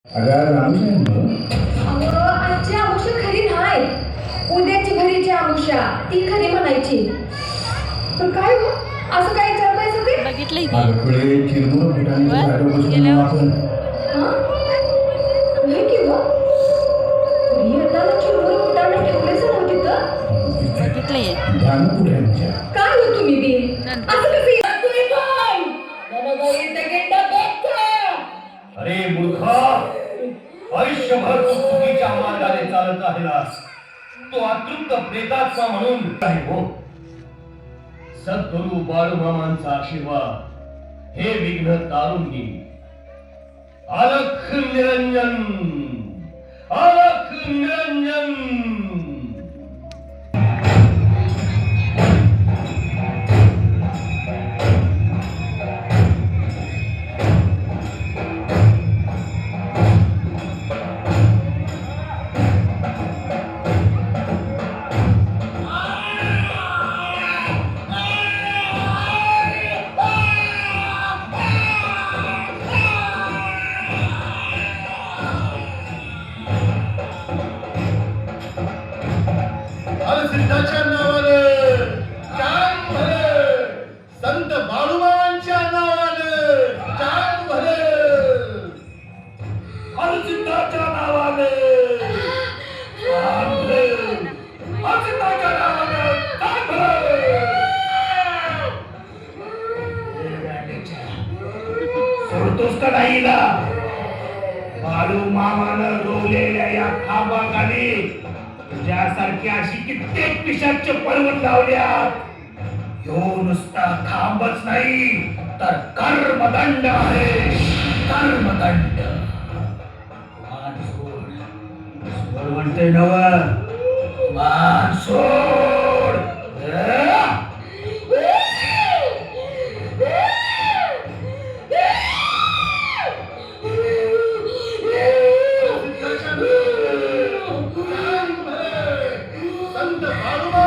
अगं आजची आमुषा खरी नाही, उद्याची घरीची आमुषा ती खरी म्हणायची. पण काय हो असं काय विचारतायचं ते? बघितलंय अगकडे चिरमुर फुटाने झाडं बसून आपण नाही की हो, येताना चिरमुर फुटाने ठेवलेच नव्हती तर बघितलंय ध्यान कुठे आमच्या काय हो तुम्ही बी असं कसं येतोय काय? अरे मूर्खा, आयुष्यभर तू चुकीच्या मार्गाने चालत राहिलास. तो अतृप्त प्रेतात्मा म्हणून आहे हो. सद्गुरु बाळूमामांचा आशीर्वाद हे विघ्न तारून घेईल. अलख निरंजन, अलख निरंजन. सिद्धाच्या नावानं चांग भले, संत बाळूमामांच्या नावानं चांग भले, सिद्धाच्या नावानं चांग भले, सिद्धाच्या नावानं चांग भले. सोडतोस का नाहीला? बाळूमामानं रोवलेल्या या खांबाखाली तुझ्यासारखी अशी कित्येक पिशाच्य पर्वत लावल्यात. ह्यो नुसता खांबच नाही तर कर्मदंड आहे, कर्मदंड. मान सोड, सोड म्हणतोय नव, मान सोड. संत बाळूमामा